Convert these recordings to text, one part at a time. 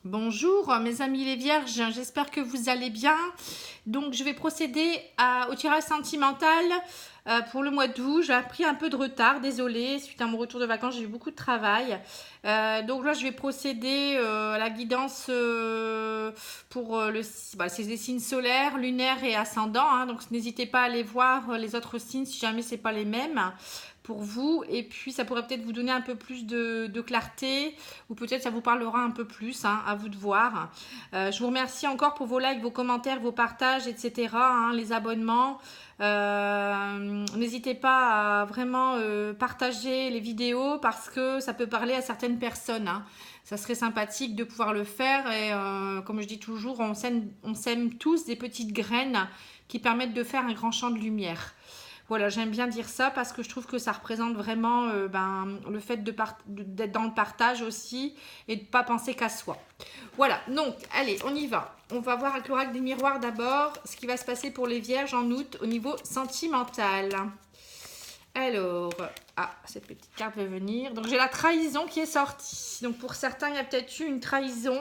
Bonjour mes amis les vierges, j'espère que vous allez bien. Donc je vais procéder au tirage sentimental pour le mois d'août. J'ai pris un peu de retard, désolée, suite à mon retour de vacances, j'ai eu beaucoup de travail. Donc là je vais procéder à la guidance pour c'est les signes solaires, lunaires et ascendants. Donc n'hésitez pas à aller voir les autres signes si jamais c'est pas les mêmes pour vous, et puis ça pourrait peut-être vous donner un peu plus de clarté, ou peut-être ça vous parlera un peu plus, à vous de voir. Je vous remercie encore pour vos likes, vos commentaires, vos partages, etc., les abonnements. N'hésitez pas à vraiment partager les vidéos parce que ça peut parler à certaines personnes. Ça serait sympathique de pouvoir le faire, et comme je dis toujours, on sème tous des petites graines qui permettent de faire un grand champ de lumière. Voilà, j'aime bien dire ça parce que je trouve que ça représente vraiment le fait d'être dans le partage aussi et de ne pas penser qu'à soi. Voilà, donc allez, on y va. On va voir avec l'oracle des miroirs d'abord ce qui va se passer pour les vierges en août au niveau sentimental. Alors, cette petite carte va venir. Donc j'ai la trahison qui est sortie. Donc pour certains, il y a peut-être eu une trahison.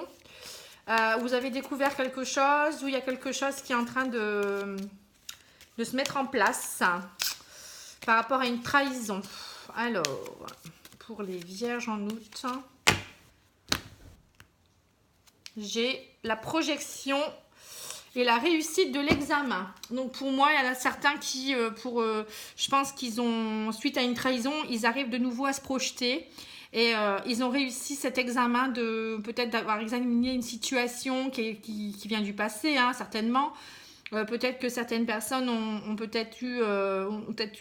Vous avez découvert quelque chose, ou il y a quelque chose qui est en train de se mettre en place par rapport à une trahison. Alors, pour les vierges en août, j'ai la projection et la réussite de l'examen. Donc pour moi, il y en a certains qui, je pense qu'ils ont, suite à une trahison, ils arrivent de nouveau à se projeter. Et ils ont réussi cet examen de peut-être d'avoir examiné une situation qui vient du passé, certainement. Peut-être que certaines personnes ont peut-être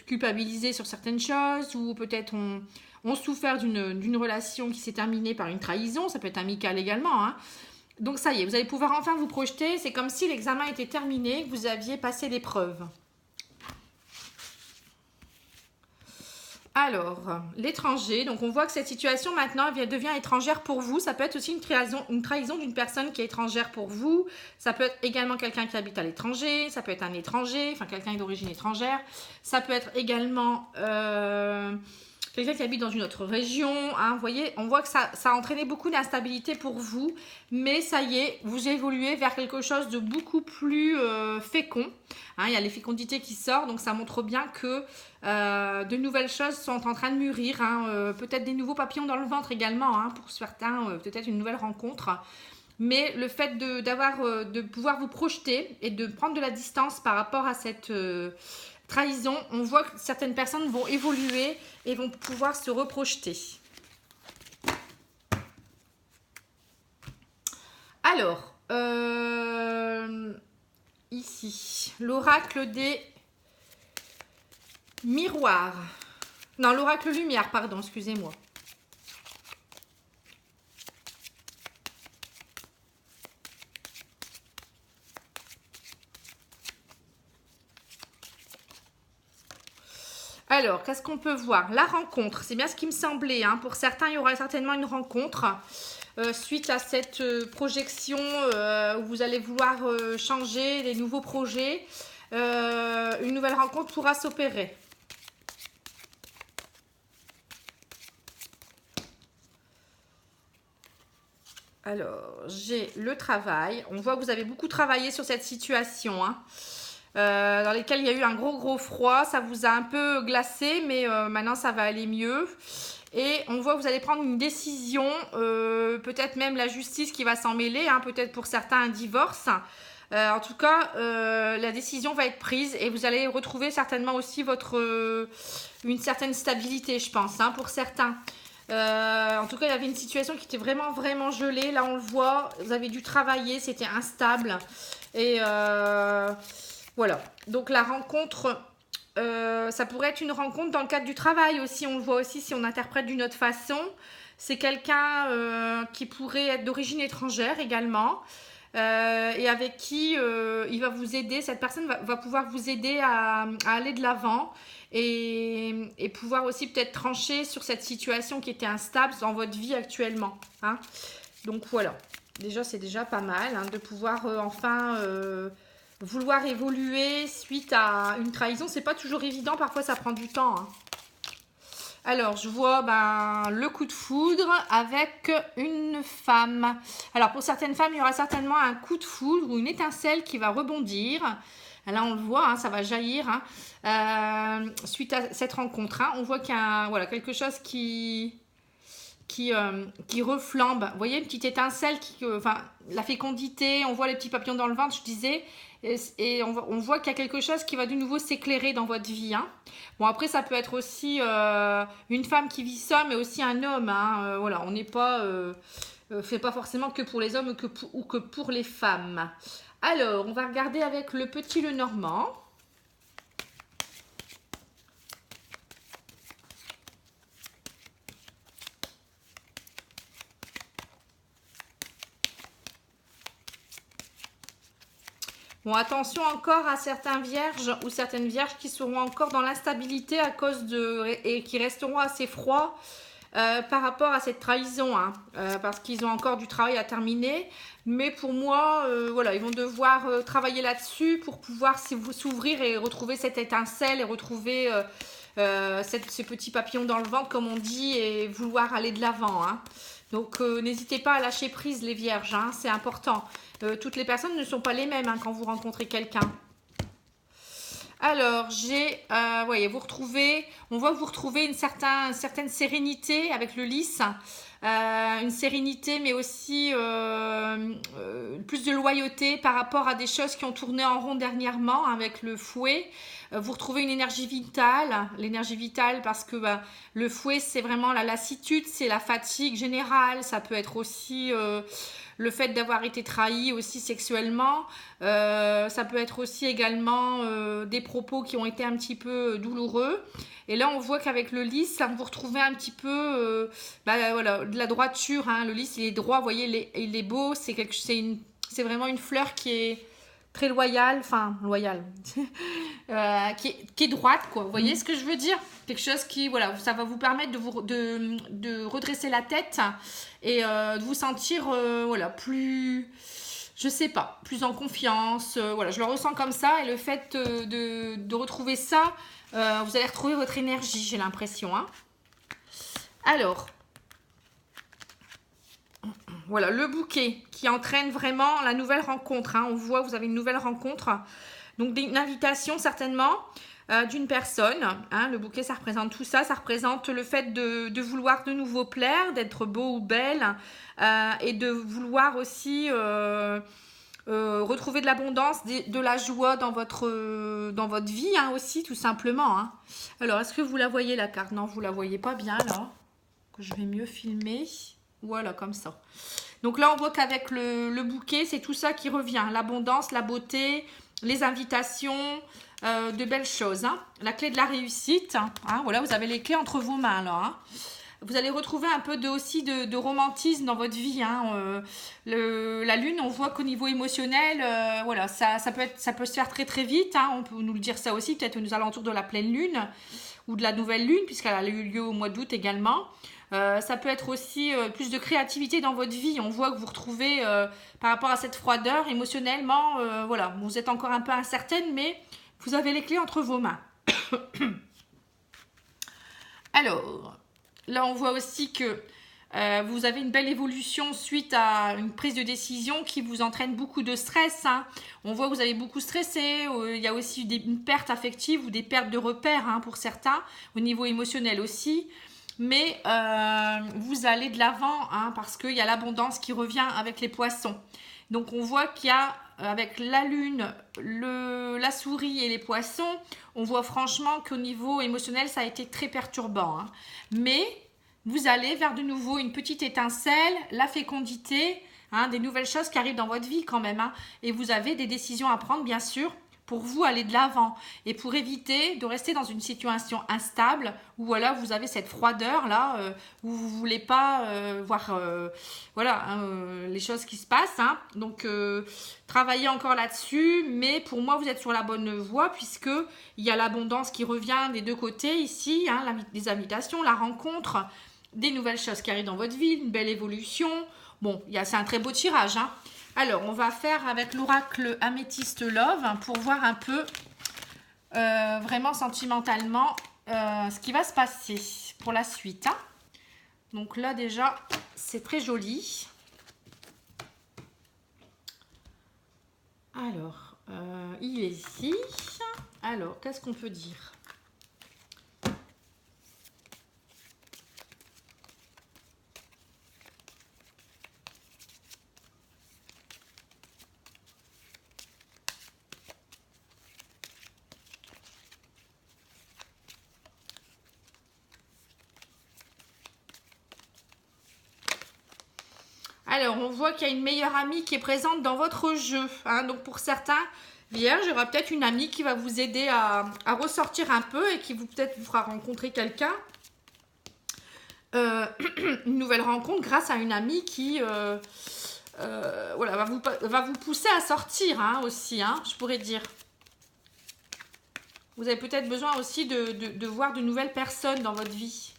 culpabilisé sur certaines choses, ou peut-être ont souffert d'une relation qui s'est terminée par une trahison. Ça peut être amical également. Donc ça y est, vous allez pouvoir enfin vous projeter. C'est comme si l'examen était terminé, que vous aviez passé l'épreuve. Alors, l'étranger, donc on voit que cette situation maintenant devient étrangère pour vous. Ça peut être aussi une trahison d'une personne qui est étrangère pour vous. Ça peut être également quelqu'un qui habite à l'étranger. Ça peut être un étranger, enfin quelqu'un d'origine étrangère. Ça peut être également quelqu'un qui habite dans une autre région. Vous voyez, on voit que ça a entraîné beaucoup d'instabilité pour vous. Mais ça y est, vous évoluez vers quelque chose de beaucoup plus fécond. Il y a les fécondités qui sortent, donc ça montre bien que de nouvelles choses sont en train de mûrir. Peut-être des nouveaux papillons dans le ventre également, pour certains, peut-être une nouvelle rencontre. Mais le fait de pouvoir vous projeter et de prendre de la distance par rapport à cette trahison, on voit que certaines personnes vont évoluer et vont pouvoir se reprojeter. Alors, ici, l'oracle des miroirs. Non, l'oracle lumière, pardon, excusez-moi. Alors, qu'est-ce qu'on peut voir? La rencontre, c'est bien ce qui me semblait. Pour certains, il y aura certainement une rencontre suite à cette projection où vous allez vouloir changer, des nouveaux projets. Une nouvelle rencontre pourra s'opérer. Alors, j'ai le travail. On voit que vous avez beaucoup travaillé sur cette situation, dans lesquelles il y a eu un gros froid. Ça vous a un peu glacé, mais maintenant ça va aller mieux. Et on voit que vous allez prendre une décision, peut-être même la justice qui va s'en mêler, peut-être pour certains un divorce. En tout cas, la décision va être prise et vous allez retrouver certainement aussi une certaine stabilité, je pense, pour certains. En tout cas, il y avait une situation qui était vraiment gelée. Là, on le voit, vous avez dû travailler, c'était instable. Et voilà. Donc, la rencontre, ça pourrait être une rencontre dans le cadre du travail aussi. On le voit aussi si on interprète d'une autre façon. C'est quelqu'un qui pourrait être d'origine étrangère également. Et avec qui il va vous aider, cette personne va pouvoir vous aider à aller de l'avant et pouvoir aussi peut-être trancher sur cette situation qui était instable dans votre vie actuellement. Donc voilà, déjà c'est déjà pas mal de pouvoir enfin vouloir évoluer suite à une trahison. C'est pas toujours évident, parfois ça prend du temps. Alors, je vois le coup de foudre avec une femme. Alors, pour certaines femmes, il y aura certainement un coup de foudre ou une étincelle qui va rebondir. Là, on le voit, hein, ça va jaillir suite à cette rencontre. On voit qu'il y a voilà, quelque chose qui reflambe. Vous voyez, une petite étincelle, la fécondité, on voit les petits papillons dans le ventre, je disais. Et on voit qu'il y a quelque chose qui va de nouveau s'éclairer dans votre vie. Bon, après, ça peut être aussi une femme qui vit seule, mais aussi un homme. Voilà, on n'est pas... fait pas forcément que pour les hommes ou que pour les femmes. Alors, on va regarder avec le petit Lenormand. Bon, attention encore à certains vierges ou certaines vierges qui seront encore dans l'instabilité à cause et qui resteront assez froids par rapport à cette trahison, parce qu'ils ont encore du travail à terminer. Mais pour moi, voilà, ils vont devoir travailler là-dessus pour pouvoir s'ouvrir et retrouver cette étincelle et retrouver ces petits papillons dans le ventre, comme on dit, et vouloir aller de l'avant. Donc, n'hésitez pas à lâcher prise, les vierges, c'est important. Toutes les personnes ne sont pas les mêmes quand vous rencontrez quelqu'un. Alors, voyez, on voit que vous retrouvez une certaine sérénité avec le lys. Une sérénité, mais aussi plus de loyauté par rapport à des choses qui ont tourné en rond dernièrement avec le fouet. Vous retrouvez une énergie vitale, l'énergie vitale parce que le fouet, c'est vraiment la lassitude, c'est la fatigue générale. Ça peut être aussi le fait d'avoir été trahi aussi sexuellement. Ça peut être aussi également des propos qui ont été un petit peu douloureux. Et là, on voit qu'avec le lys, vous retrouvez un petit peu voilà, de la droiture. Le lys, il est droit, vous voyez, il est beau. C'est vraiment une fleur qui est très loyale, qui est droite, quoi. Vous voyez ce que je veux dire? Quelque chose qui, voilà, ça va vous permettre de redresser la tête et de vous sentir, voilà, plus, je sais pas, plus en confiance. Voilà, je le ressens comme ça et le fait de retrouver ça, vous allez retrouver votre énergie, j'ai l'impression. Alors, voilà, le bouquet qui entraîne vraiment la nouvelle rencontre. On voit, vous avez une nouvelle rencontre. Donc, une invitation certainement d'une personne. Le bouquet, ça représente tout ça. Ça représente le fait de vouloir de nouveau plaire, d'être beau ou belle et de vouloir aussi retrouver de l'abondance, de la joie dans votre vie aussi, tout simplement. Alors, est-ce que vous la voyez, la carte? Non, vous la voyez pas bien, là. Que je vais mieux filmer. Voilà, comme ça. Donc là, on voit qu'avec le bouquet, c'est tout ça qui revient. L'abondance, la beauté, les invitations, de belles choses. La clé de la réussite. Voilà, vous avez les clés entre vos mains, là. Vous allez retrouver un peu aussi de romantisme dans votre vie. La lune, on voit qu'au niveau émotionnel, voilà, ça peut se faire très très vite. On peut nous le dire ça aussi, peut-être aux alentours de la pleine lune ou de la nouvelle lune, puisqu'elle a eu lieu au mois d'août également. Ça peut être aussi plus de créativité dans votre vie. On voit que vous retrouvez par rapport à cette froideur émotionnellement, voilà, vous êtes encore un peu incertaine, mais vous avez les clés entre vos mains. Alors, là on voit aussi que vous avez une belle évolution suite à une prise de décision qui vous entraîne beaucoup de stress. On voit que vous avez beaucoup stressé. Il y a aussi une perte affective ou des pertes de repères pour certains, au niveau émotionnel aussi. Mais vous allez de l'avant parce qu'il y a l'abondance qui revient avec les poissons. Donc on voit qu'il y a avec la lune, la souris et les poissons, on voit franchement qu'au niveau émotionnel ça a été très perturbant. Mais vous allez vers de nouveau une petite étincelle, la fécondité, des nouvelles choses qui arrivent dans votre vie quand même. Et vous avez des décisions à prendre bien sûr, pour vous aller de l'avant et pour éviter de rester dans une situation instable où voilà, vous avez cette froideur là où vous ne voulez pas voir les choses qui se passent. Donc travaillez encore là-dessus, mais pour moi vous êtes sur la bonne voie puisque il y a l'abondance qui revient des deux côtés ici, les invitations, la rencontre, des nouvelles choses qui arrivent dans votre vie, une belle évolution. Bon, c'est un très beau tirage. Alors, on va faire avec l'oracle Améthyste Love pour voir un peu vraiment sentimentalement ce qui va se passer. pour la suite. Hein. Donc là, déjà, c'est très joli. Alors, il est ici. Alors, qu'est-ce qu'on peut dire? Alors, on voit qu'il y a une meilleure amie qui est présente dans votre jeu. Hein. Donc, pour certains vierges, il y aura peut-être une amie qui va vous aider à ressortir un peu et qui peut-être vous fera rencontrer quelqu'un. Une nouvelle rencontre grâce à une amie qui voilà, va vous pousser à sortir hein, aussi, hein, je pourrais dire. Vous avez peut-être besoin aussi de voir de nouvelles personnes dans votre vie.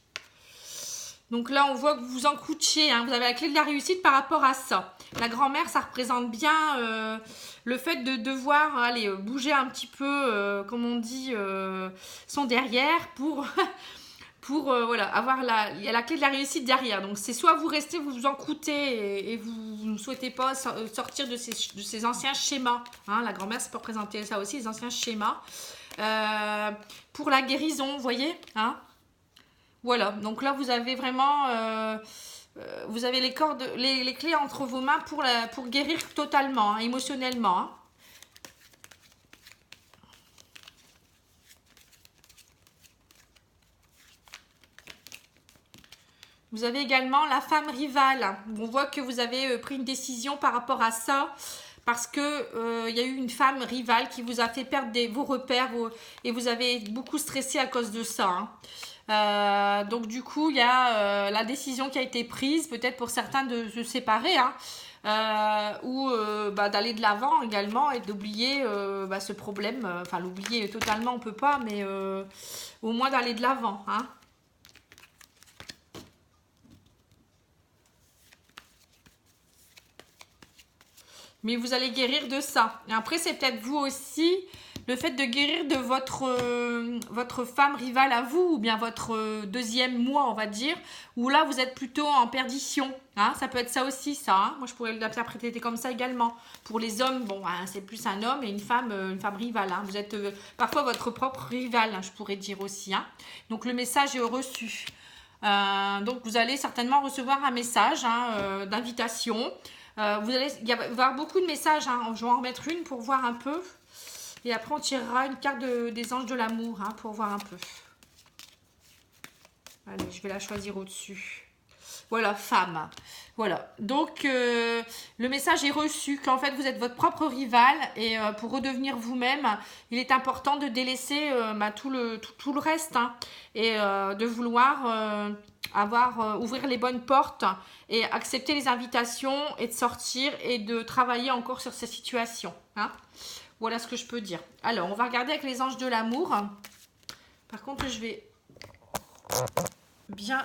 Donc là, on voit que vous en coûtiez, hein, vous avez la clé de la réussite par rapport à ça. La grand-mère, ça représente bien le fait de devoir aller bouger un petit peu, comme on dit, son derrière pour, voilà, avoir il y a la clé de la réussite derrière. Donc c'est soit vous restez, vous vous en coûtez et vous ne souhaitez pas sortir de ces anciens schémas. Hein, la grand-mère, c'est pour représenter ça aussi, les anciens schémas. Pour la guérison, vous voyez, hein. Voilà, donc là vous avez vraiment vous avez les clés entre vos mains pour guérir totalement, hein, émotionnellement. Hein. Vous avez également la femme rivale. On voit que vous avez pris une décision par rapport à ça. Parce que y a eu une femme rivale qui vous a fait perdre vos repères et vous avez beaucoup stressé à cause de ça. Hein. Donc du coup, il y a la décision qui a été prise, peut-être pour certains de se séparer, hein, ou d'aller de l'avant également et d'oublier ce problème. Enfin, l'oublier totalement, on ne peut pas, mais au moins d'aller de l'avant. Hein. Mais vous allez guérir de ça. Et après, c'est peut-être vous aussi, le fait de guérir de votre femme rivale à vous, ou bien votre deuxième moi, on va dire, où là, vous êtes plutôt en perdition. Hein, ça peut être ça aussi, ça. Hein. Moi, je pourrais l'interpréter comme ça également. Pour les hommes, bon, hein, c'est plus un homme et une femme rivale. Hein. Vous êtes parfois votre propre rival, hein, je pourrais dire aussi. Hein. Donc, le message est reçu. Donc, vous allez certainement recevoir un message hein, d'invitation. Il va y avoir beaucoup de messages, hein. Je vais en remettre une pour voir un peu. Et après, on tirera une carte des anges de l'amour hein, pour voir un peu. Allez, je vais la choisir au-dessus. Voilà, femme. Voilà. Donc, le message est reçu qu'en fait, vous êtes votre propre rival. Et pour redevenir vous-même, il est important de délaisser tout le reste. Hein, et de vouloir ouvrir les bonnes portes et accepter les invitations et de sortir et de travailler encore sur ces situations. Hein. Voilà ce que je peux dire. Alors, on va regarder avec les anges de l'amour. Par contre, je vais bien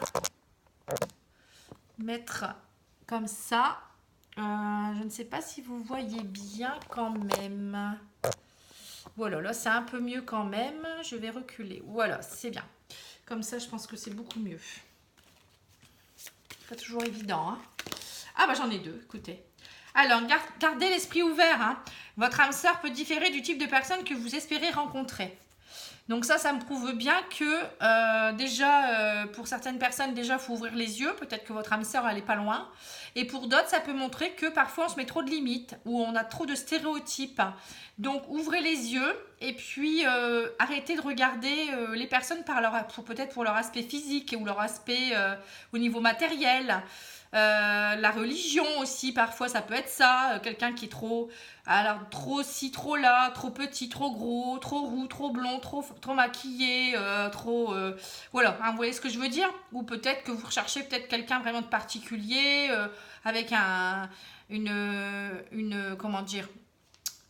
mettre comme ça. Je ne sais pas si vous voyez bien quand même. Voilà, là, c'est un peu mieux quand même. Je vais reculer. Voilà, c'est bien. Comme ça, je pense que c'est beaucoup mieux. Pas toujours évident. Hein. Ah, bah j'en ai deux, écoutez. Alors, gardez l'esprit ouvert. Hein. Votre âme sœur peut différer du type de personne que vous espérez rencontrer. Donc ça me prouve bien que déjà, pour certaines personnes, déjà, il faut ouvrir les yeux. Peut-être que votre âme sœur, elle n'est pas loin. Et pour d'autres, ça peut montrer que parfois, on se met trop de limites ou on a trop de stéréotypes. Donc, ouvrez les yeux et puis arrêtez de regarder les personnes peut-être pour leur aspect physique ou leur aspect au niveau matériel. La religion aussi, parfois ça peut être ça, quelqu'un qui est trop ci, trop là, trop petit, trop gros, trop roux, trop blond, trop maquillé, voilà, hein, vous voyez ce que je veux dire? Ou peut-être que vous recherchez peut-être quelqu'un vraiment de particulier, avec comment dire,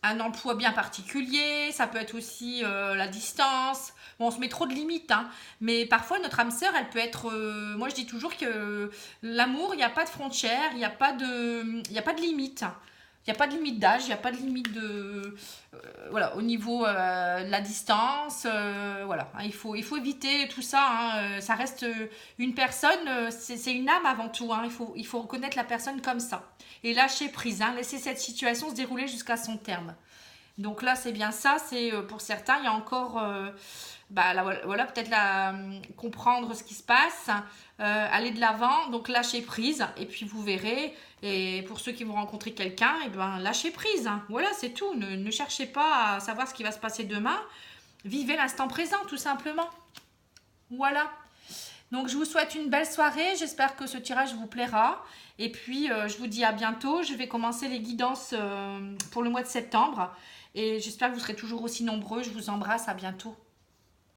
un emploi bien particulier, ça peut être aussi la distance. Bon, on se met trop de limites, hein, mais parfois notre âme sœur, elle peut être... moi, je dis toujours que l'amour, il n'y a pas de frontières, il n'y a pas de limite. Il n'y a pas de limite d'âge, il n'y a pas de limite de... voilà, au niveau de la distance, voilà. Hein, il faut éviter tout ça. Hein, ça reste une personne, c'est une âme avant tout. Hein, il faut reconnaître la personne comme ça. Et lâcher prise, hein, laisser cette situation se dérouler jusqu'à son terme. Donc là, c'est bien ça. C'est pour certains, il y a encore... bah, là, voilà, peut-être comprendre ce qui se passe, aller de l'avant, donc lâcher prise, et puis vous verrez, et pour ceux qui vont rencontrer quelqu'un, et ben lâchez prise, hein. Voilà, c'est tout, ne cherchez pas à savoir ce qui va se passer demain, vivez l'instant présent, tout simplement. Voilà, donc je vous souhaite une belle soirée, j'espère que ce tirage vous plaira, et puis je vous dis à bientôt, je vais commencer les guidances pour le mois de septembre, et j'espère que vous serez toujours aussi nombreux, je vous embrasse, à bientôt.